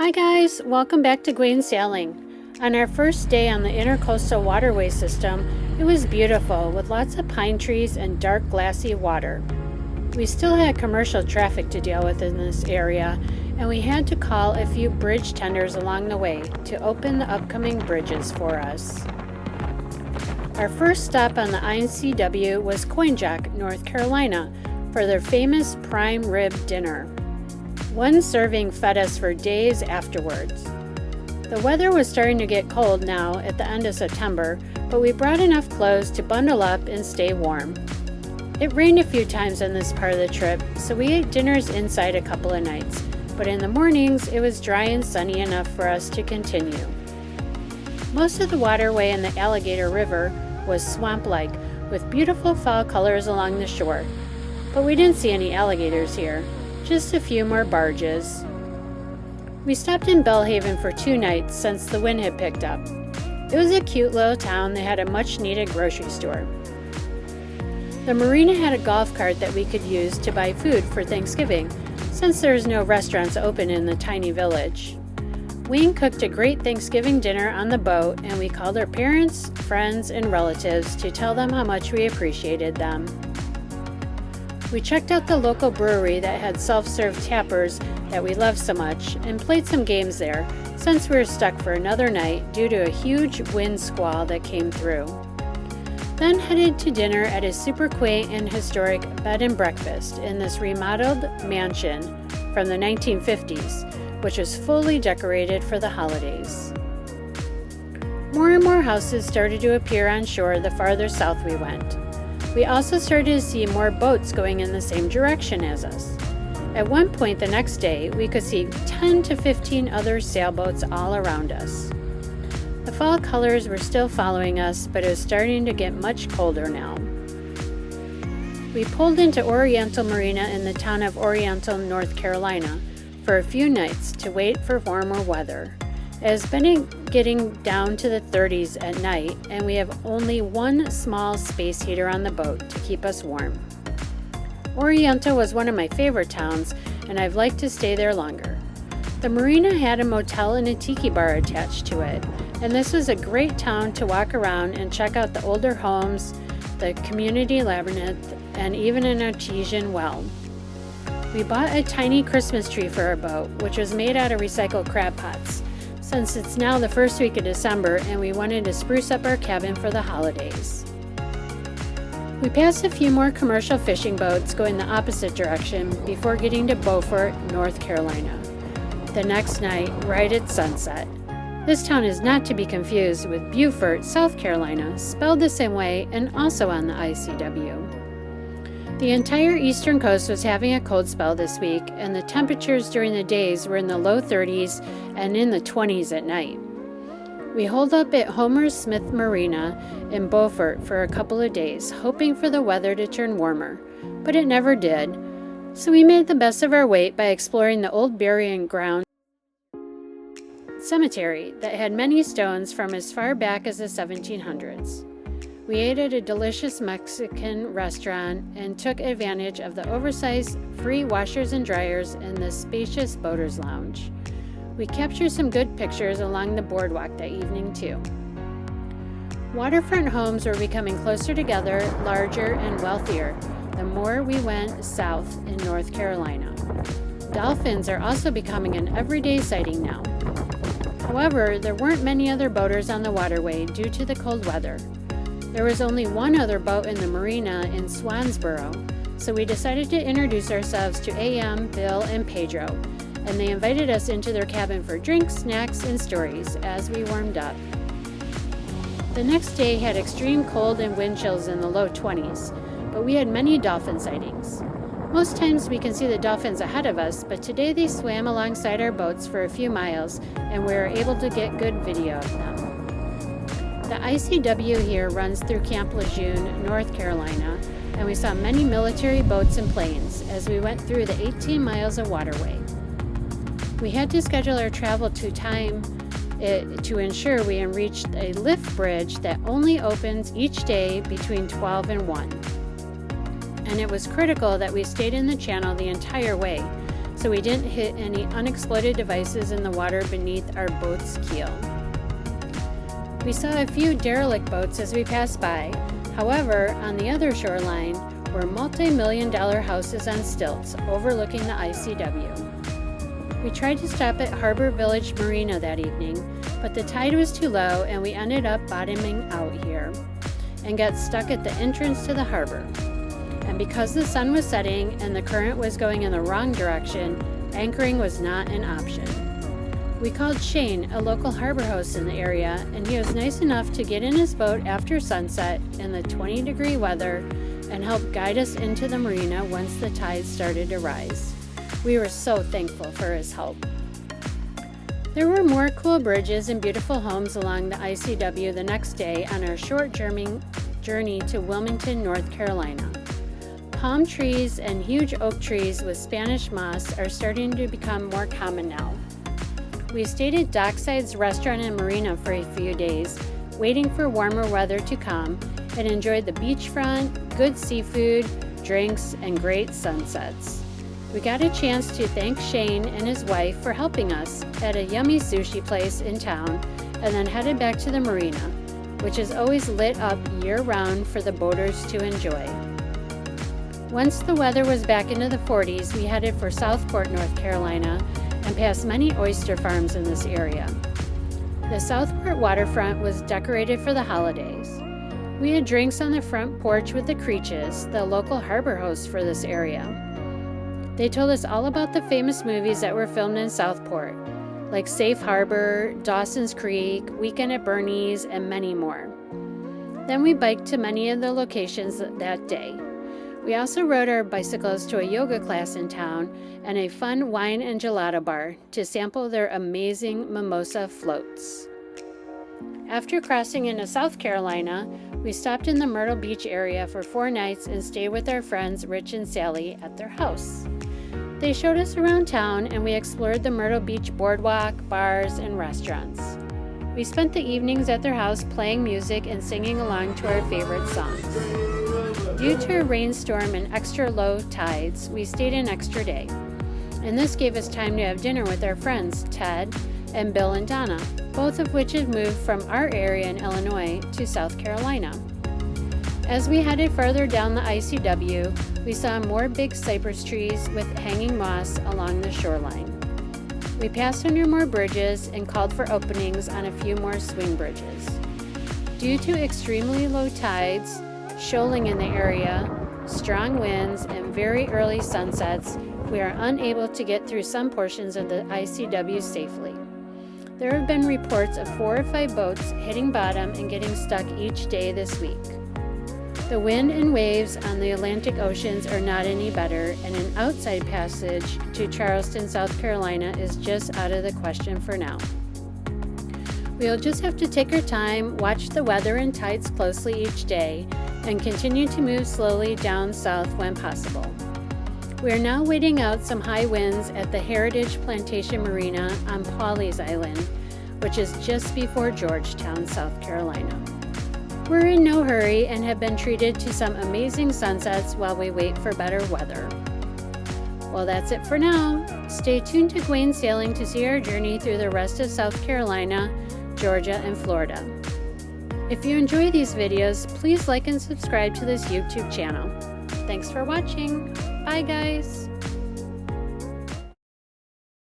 Hi guys, welcome back to Gwayne Sailing. On our first day on the Intercoastal Waterway System, it was beautiful with lots of pine trees and dark glassy water. We still had commercial traffic to deal with in this area, and we had to call a few bridge tenders along the way to open the upcoming bridges for us. Our first stop on the ICW was Coinjack, North Carolina, for their famous prime rib dinner. One serving fed us for days afterwards. The weather was starting to get cold now at the end of September, but we brought enough clothes to bundle up and stay warm. It rained a few times on this part of the trip, so we ate dinners inside a couple of nights, but in the mornings it was dry and sunny enough for us to continue. Most of the waterway in the Alligator River was swamp-like, with beautiful fall colors along the shore, but we didn't see any alligators here. Just a few more barges. We stopped in Belhaven for 2 nights since the wind had picked up. It was a cute little town that had a much needed grocery store. The marina had a golf cart that we could use to buy food for Thanksgiving, since there's no restaurants open in the tiny village. Wayne cooked a great Thanksgiving dinner on the boat, and we called our parents, friends, and relatives to tell them how much we appreciated them. We checked out the local brewery that had self-serve tappers that we love so much and played some games there since we were stuck for another night due to a huge wind squall that came through. Then headed to dinner at a super quaint and historic bed and breakfast in this remodeled mansion from the 1950s, which was fully decorated for the holidays. More and more houses started to appear on shore the farther south we went. We also started to see more boats going in the same direction as us. At one point the next day, we could see 10 to 15 other sailboats all around us. The fall colors were still following us, but it was starting to get much colder now. We pulled into Oriental Marina in the town of Oriental, North Carolina, for a few nights to wait for warmer weather. It has been getting down to the 30s at night, and we have only one small space heater on the boat to keep us warm. Oriental was one of my favorite towns, and I've liked to stay there longer. The marina had a motel and a tiki bar attached to it, and this was a great town to walk around and check out the older homes, the community labyrinth, and even an artesian well. We bought a tiny Christmas tree for our boat, which was made out of recycled crab pots, since it's now the first week of December and we wanted to spruce up our cabin for the holidays. We passed a few more commercial fishing boats going the opposite direction before getting to Beaufort, North Carolina. The next night, right at sunset. This town is not to be confused with Beaufort, South Carolina, spelled the same way and also on the ICW. The entire eastern coast was having a cold spell this week, and the temperatures during the days were in the low 30s and in the 20s at night. We holed up at Homer Smith Marina in Beaufort for a couple of days, hoping for the weather to turn warmer, but it never did, so we made the best of our wait by exploring the old burying ground cemetery that had many stones from as far back as the 1700s. We ate at a delicious Mexican restaurant and took advantage of the oversized free washers and dryers in the spacious boaters lounge. We captured some good pictures along the boardwalk that evening too. Waterfront homes were becoming closer together, larger, and wealthier the more we went south in North Carolina. Dolphins are also becoming an everyday sighting now. However, there weren't many other boaters on the waterway due to the cold weather. There was only one other boat in the marina in Swansboro, so we decided to introduce ourselves to AM, Bill, and Pedro, and they invited us into their cabin for drinks, snacks, and stories as we warmed up. The next day had extreme cold and wind chills in the low 20s, but we had many dolphin sightings. Most times we can see the dolphins ahead of us, but today they swam alongside our boats for a few miles, and we were able to get good video of them. The ICW here runs through Camp Lejeune, North Carolina, and we saw many military boats and planes as we went through the 18 miles of waterway. We had to schedule our travel to time to ensure we reached a lift bridge that only opens each day between 12 and 1. And it was critical that we stayed in the channel the entire way so we didn't hit any unexploded devices in the water beneath our boat's keel. We saw a few derelict boats as we passed by. However, on the other shoreline were multi-million-dollar houses on stilts overlooking the ICW. We tried to stop at Harbor Village Marina that evening, but the tide was too low and we ended up bottoming out here and got stuck at the entrance to the harbor. And because the sun was setting and the current was going in the wrong direction, anchoring was not an option. We called Shane, a local harbor host in the area, and he was nice enough to get in his boat after sunset in the 20-degree weather and help guide us into the marina once the tide started to rise. We were so thankful for his help. There were more cool bridges and beautiful homes along the ICW the next day on our short journey to Wilmington, North Carolina. Palm trees and huge oak trees with Spanish moss are starting to become more common now. We stayed at Dockside's restaurant and marina for a few days, waiting for warmer weather to come, and enjoyed the beachfront, good seafood, drinks, and great sunsets. We got a chance to thank Shane and his wife for helping us at a yummy sushi place in town, and then headed back to the marina, which is always lit up year-round for the boaters to enjoy. Once the weather was back into the 40s, we headed for Southport, North Carolina, and passed many oyster farms in this area. The Southport waterfront was decorated for the holidays. We had drinks on the front porch with the Creeches, the local harbor hosts for this area. They told us all about the famous movies that were filmed in Southport, like Safe Harbor, Dawson's Creek, Weekend at Bernie's, and many more. Then we biked to many of the locations that day. We also rode our bicycles to a yoga class in town and a fun wine and gelato bar to sample their amazing mimosa floats. After crossing into South Carolina, we stopped in the Myrtle Beach area for 4 nights and stayed with our friends Rich and Sally at their house. They showed us around town and we explored the Myrtle Beach boardwalk, bars, and restaurants. We spent the evenings at their house playing music and singing along to our favorite songs. Due to a rainstorm and extra low tides, we stayed an extra day, and this gave us time to have dinner with our friends Ted and Bill and Donna, both of which have moved from our area in Illinois to South Carolina. As we headed farther down the ICW, we saw more big cypress trees with hanging moss along the shoreline. We passed under more bridges and called for openings on a few more swing bridges. Due to extremely low tides, shoaling in the area, strong winds, and very early sunsets, we are unable to get through some portions of the ICW safely. There have been reports of 4 or 5 boats hitting bottom and getting stuck each day this week. The wind and waves on the Atlantic Oceans are not any better, and an outside passage to Charleston, South Carolina is just out of the question for now. We'll just have to take our time, watch the weather and tides closely each day, and continue to move slowly down south when possible. We are now waiting out some high winds at the Heritage Plantation Marina on Pawleys Island, which is just before Georgetown, South Carolina. We're in no hurry and have been treated to some amazing sunsets while we wait for better weather. Well, that's it for now. Stay tuned to Gwayne Sailing to see our journey through the rest of South Carolina, Georgia, and Florida. If you enjoy these videos, please like and subscribe to this YouTube channel. Thanks for watching. Bye, guys.